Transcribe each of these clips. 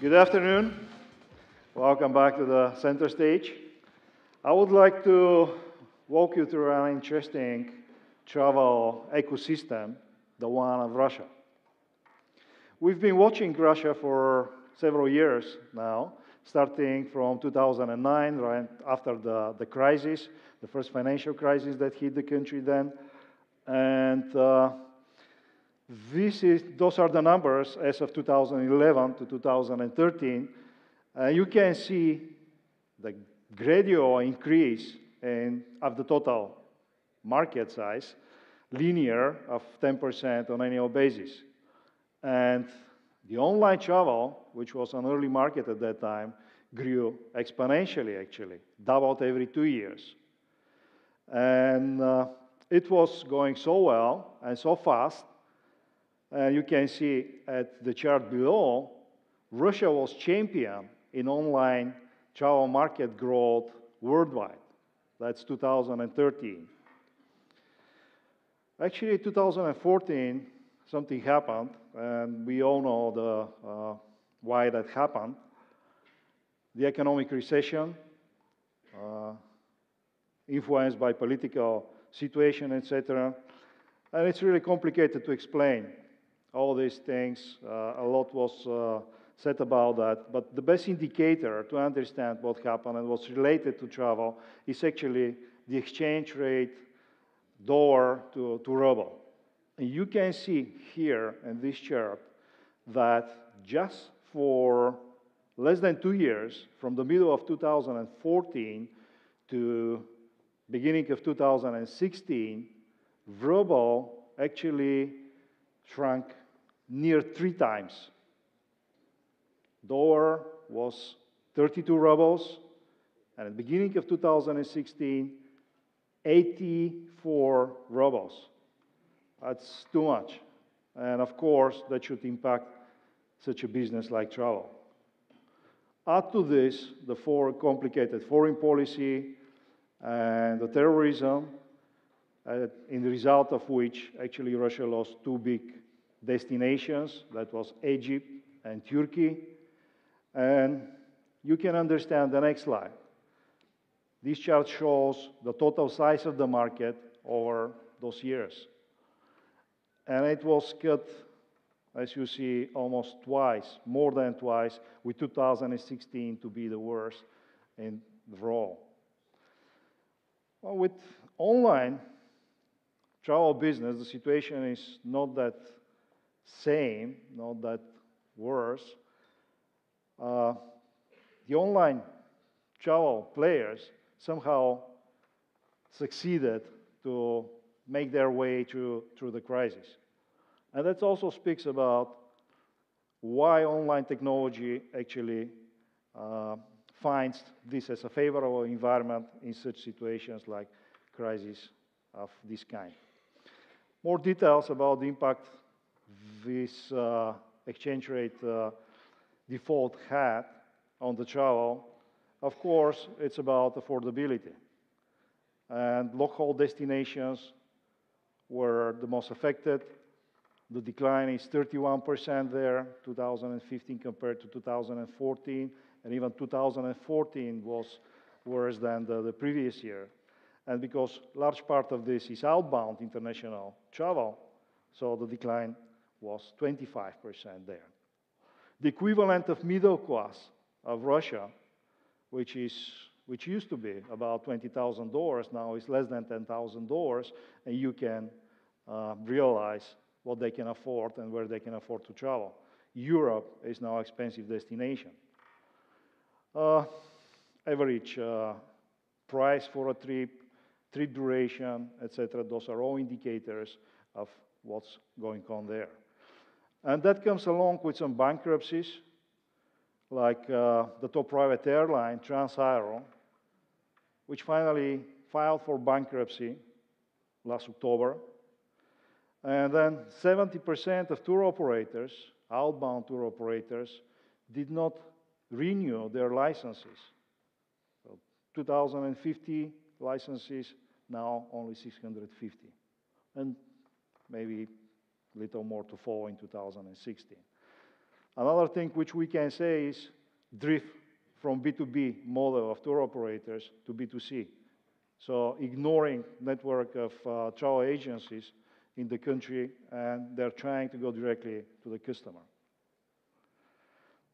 Good afternoon. Welcome back to the center stage. I would like to walk you through an interesting travel ecosystem, the one of Russia. We've been watching Russia for several years now, starting from 2009, right after the crisis, the first financial crisis that hit the country then. And those are the numbers as of 2011 to 2013. You can see the gradual increase of the total market size, linear of 10% on annual basis. And the online travel, which was an early market at that time, grew exponentially, actually, doubled every 2 years. And it was going so well and so fast. You can see at the chart below, Russia was champion in online travel market growth worldwide. That's 2013. Actually, 2014, something happened, and we all know why that happened. The economic recession, influenced by political situation, etc. And it's really complicated to explain all these things. A lot was said about that. But the best indicator to understand what happened and what's related to travel is actually the exchange rate dollar to ruble. And you can see here in this chart that just for less than 2 years, from the middle of 2014 to beginning of 2016, ruble actually shrunk near 3 times. Dollar was 32 rubles, and at the beginning of 2016, 84 rubles. That's too much. And of course, that should impact such a business like travel. Add to this the complicated foreign policy and the terrorism, in the result of which actually Russia lost 2 big destinations. That was Egypt and Turkey. And you can understand the next slide. This chart shows the total size of the market over those years. And it was cut, as you see, almost twice, more than twice, with 2016 to be the worst in the role. Well, with online travel business, the situation is not that same, not that worse. The online travel players somehow succeeded to make their way through the crisis. And that also speaks about why online technology actually finds this as a favorable environment in such situations like crises of this kind. More details about the impact this exchange rate default had on the travel. Of course, it's about affordability. And local destinations were the most affected. The decline is 31% there, 2015 compared to 2014, and even 2014 was worse than the previous year. And because large part of this is outbound international travel, so the decline was 25% there. The equivalent of middle class of Russia, which used to be about $20,000, now is less than $10,000, and you can realize what they can afford and where they can afford to travel. Europe is now an expensive destination. Average price for a trip duration, etc., those are all indicators of what's going on there. And that comes along with some bankruptcies, like the top private airline, Transaero, which finally filed for bankruptcy last October. And then 70% of tour operators, outbound tour operators, did not renew their licenses. So 2,050 licenses, now only 650. And maybe little more to follow in 2016. Another thing which we can say is drift from B2B model of tour operators to B2C. So ignoring network of travel agencies in the country, and they're trying to go directly to the customer.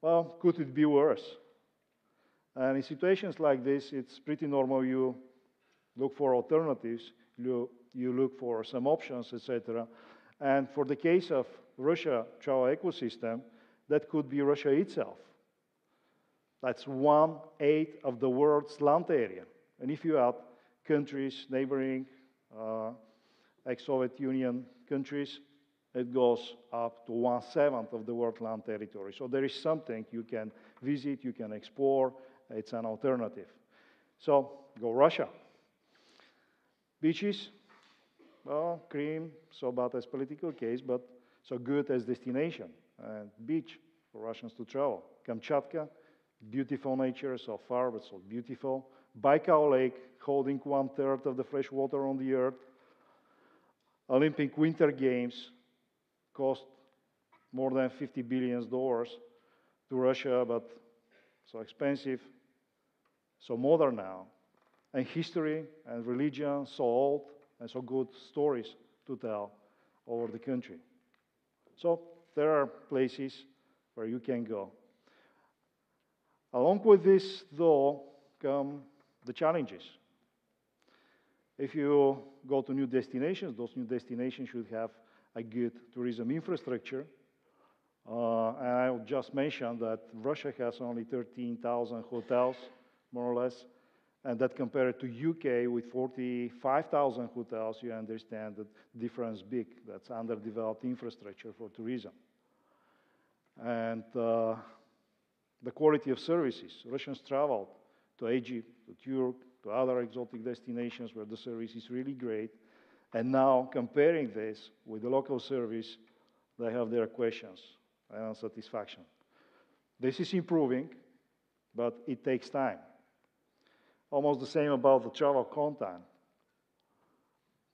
Well, could it be worse? And in situations like this, it's pretty normal you look for alternatives, you look for some options, etc. And for the case of Russia travel ecosystem, that could be Russia itself. That's 1/8 of the world's land area. And if you add countries, neighboring, ex-Soviet Union countries, it goes up to 1/7 of the world land territory. So there is something you can visit, you can explore, it's an alternative. So go Russia. Beaches, well, Crimea, so bad as political case, but so good as destination. And beach for Russians to travel. Kamchatka, beautiful nature, so far, but so beautiful. Baikal Lake, holding 1/3 of the fresh water on the earth. Olympic Winter Games cost more than $50 billion to Russia, but so expensive, so modern now. And history and religion, so old, and so good stories to tell over the country. So there are places where you can go. Along with this, though, come the challenges. If you go to new destinations, those new destinations should have a good tourism infrastructure. And I'll just mention that Russia has only 13,000 hotels, more or less, and that compared to UK with 45,000 hotels, you understand that the difference is big. That's underdeveloped infrastructure for tourism. And the quality of services. Russians traveled to Egypt, to Turkey, to other exotic destinations where the service is really great. And now, comparing this with the local service, they have their questions and unsatisfaction. This is improving, but it takes time. Almost the same about the travel content.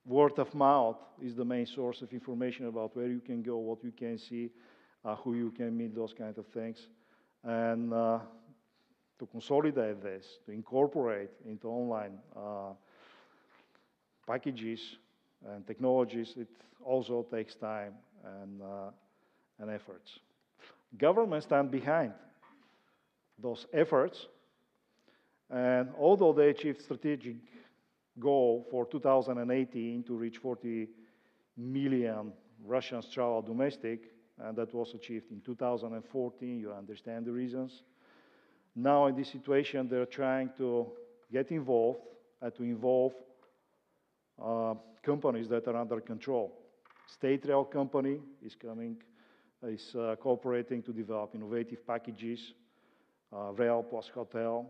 Word of mouth is the main source of information about where you can go, what you can see, who you can meet, those kinds of things. And to consolidate this, to incorporate into online packages and technologies, it also takes time and efforts. Governments stand behind those efforts, and although they achieved strategic goal for 2018 to reach 40 million Russians travel domestic, and that was achieved in 2014, you understand the reasons. Now in this situation, they're trying to get involved and to involve companies that are under control. State Rail Company is cooperating to develop innovative packages, rail plus hotel.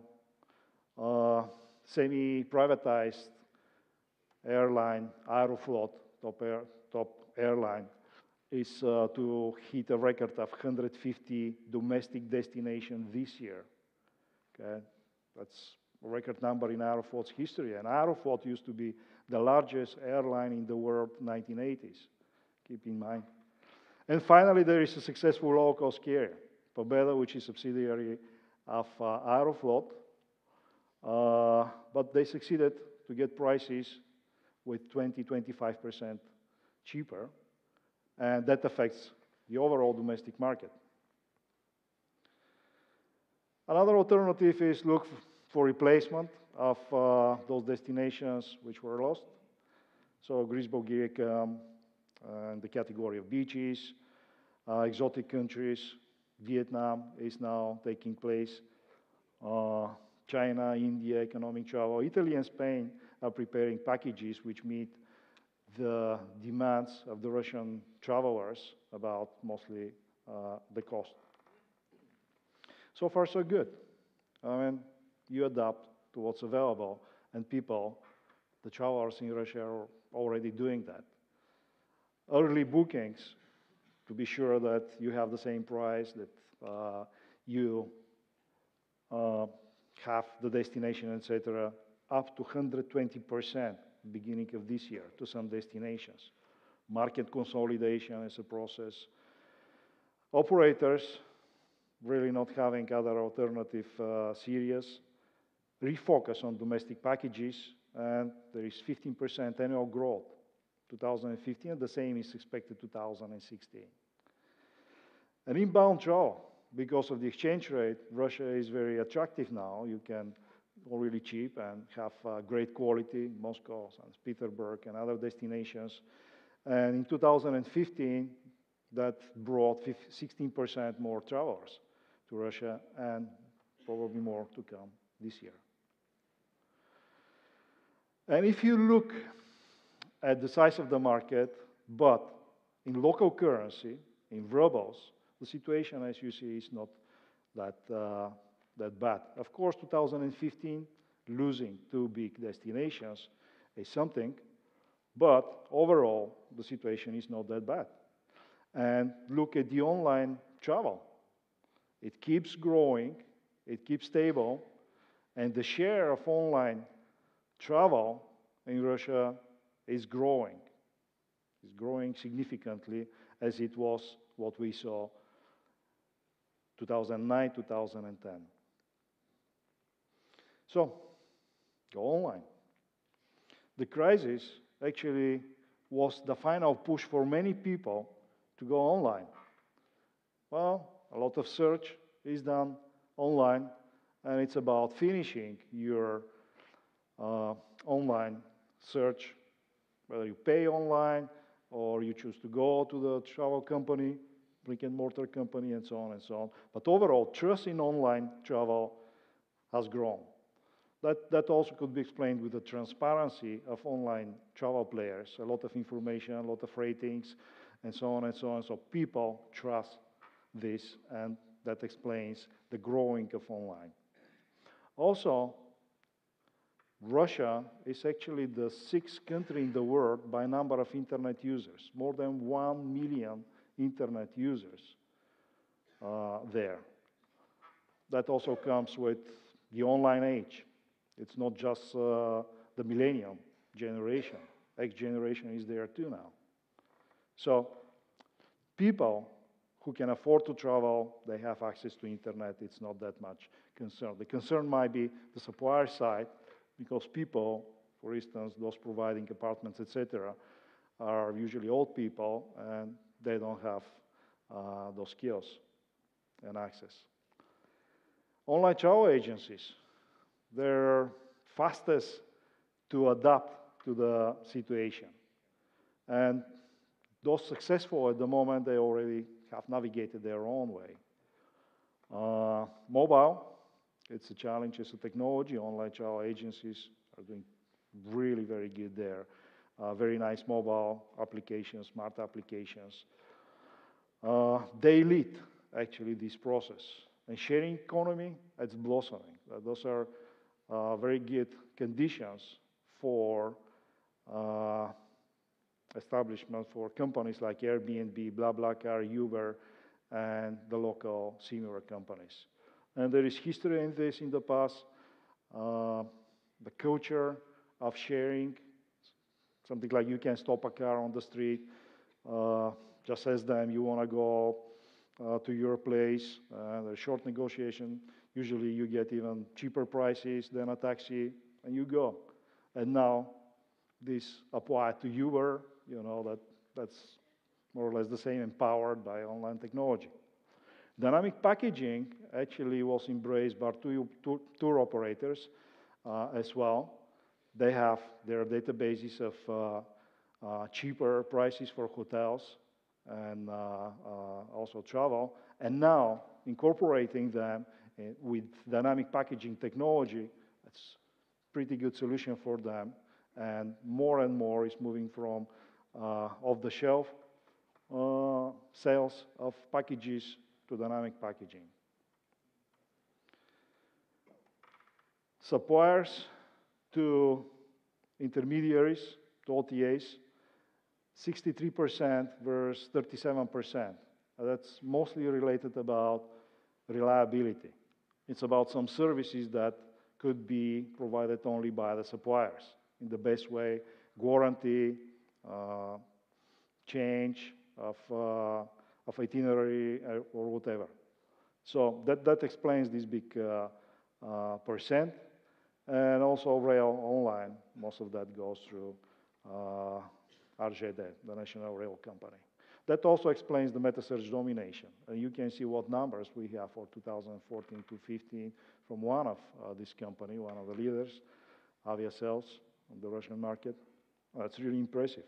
Semi-privatized airline, Aeroflot, top airline, is to hit a record of 150 domestic destinations this year. Okay? That's a record number in Aeroflot's history. And Aeroflot used to be the largest airline in the world in the 1980s. Keep in mind. And finally, there is a successful low-cost carrier, Pobeda, which is a subsidiary of Aeroflot. But they succeeded to get prices with 20-25% cheaper, and that affects the overall domestic market. Another alternative is look for replacement of those destinations which were lost. So Greece, Bulgaria come in the category of beaches, exotic countries. Vietnam is now taking place. China, India, economic travel. Italy and Spain are preparing packages which meet the demands of the Russian travelers about mostly the cost. So far, so good. I mean, you adapt to what's available, and people, the travelers in Russia, are already doing that. Early bookings, to be sure that you have the same price, that you have the destination, etc., up to 120% beginning of this year to some destinations. Market consolidation is a process. Operators really not having other alternative series, refocus on domestic packages, and there is 15% annual growth 2015, and the same is expected 2016. And inbound travel, because of the exchange rate, Russia is very attractive now. You can go really cheap and have great quality, Moscow, St. Petersburg, and other destinations. And in 2015, that brought 16% more travelers to Russia, and probably more to come this year. And if you look at the size of the market, but in local currency, in rubles, the situation, as you see, is not that bad. Of course, 2015, losing two big destinations is something, but overall, the situation is not that bad. And look at the online travel. It keeps growing, it keeps stable, and the share of online travel in Russia is growing. It's growing significantly, as it was what we saw 2009, 2010. So, go online. The crisis actually was the final push for many people to go online. Well, a lot of search is done online, and it's about finishing your online search, whether you pay online or you choose to go to the travel company, brick-and-mortar company, and so on and so on. But overall, trust in online travel has grown. That also could be explained with the transparency of online travel players. A lot of information, a lot of ratings, and so on and so on. So people trust this, and that explains the growing of online. Also, Russia is actually the sixth country in the world by number of internet users. More than 1 million internet users there. That also comes with the online age. It's not just the millennium generation. X generation is there too now. So people who can afford to travel, they have access to internet. It's not that much concern. The concern might be the supplier side, because people, for instance, those providing apartments, etc., are usually old people, and they don't have those skills and access. Online travel agencies, they're fastest to adapt to the situation. And those successful at the moment, they already have navigated their own way. Mobile, it's a challenge, it's a technology. Online travel agencies are doing really very good there. Very nice mobile applications, smart applications. They lead, actually, this process. And sharing economy, it's blossoming. Those are very good conditions for establishment for companies like Airbnb, BlaBlaCar, Uber, and the local similar companies. And there is history in this in the past. The culture of sharing, something like you can stop a car on the street, just ask them you want to go to your place. There's short negotiation. Usually you get even cheaper prices than a taxi, and you go. And now this applied to Uber, that's more or less the same, empowered by online technology. Dynamic packaging actually was embraced by tour operators as well. They have their databases of cheaper prices for hotels and also travel, and now incorporating them with dynamic packaging technology, it's a pretty good solution for them, and more is moving from off-the-shelf sales of packages to dynamic packaging. Suppliers to intermediaries, to OTAs, 63% versus 37%. That's mostly related about reliability. It's about some services that could be provided only by the suppliers in the best way, warranty, change of itinerary or whatever. So that explains this big percent. And also rail online, most of that goes through RGD, the National Rail Company. That also explains the meta-search domination. And you can see what numbers we have for 2014 to 15 from one of this company, one of the leaders, Aviasales, on the Russian market. That's really impressive.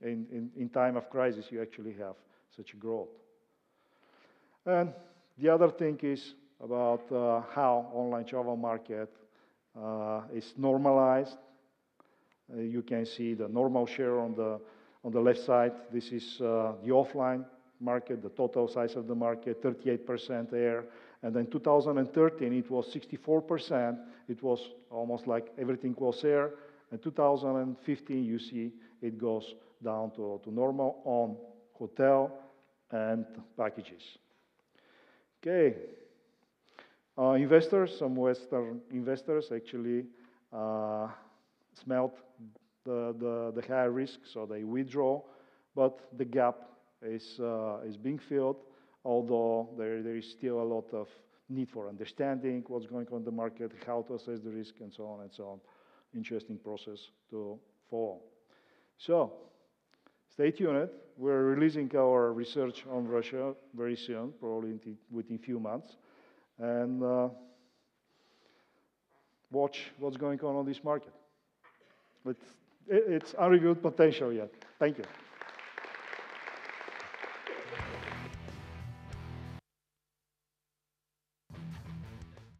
In time of crisis, you actually have such a growth. And the other thing is about how online travel market is normalized. You can see the normal share on the left side. This is the offline market, the total size of the market, 38% there. And then 2013, it was 64%. It was almost like everything was there. And 2015, you see it goes down to normal on hotel and packages. Okay. Investors, some Western investors actually smelt the higher risk, so they withdraw, but the gap is being filled, although there is still a lot of need for understanding what's going on in the market, how to assess the risk, and so on and so on. Interesting process to follow. So, stay tuned. We're releasing our research on Russia very soon, probably within a few months. And watch what's going on this market. It's unrevealed potential yet. Thank you.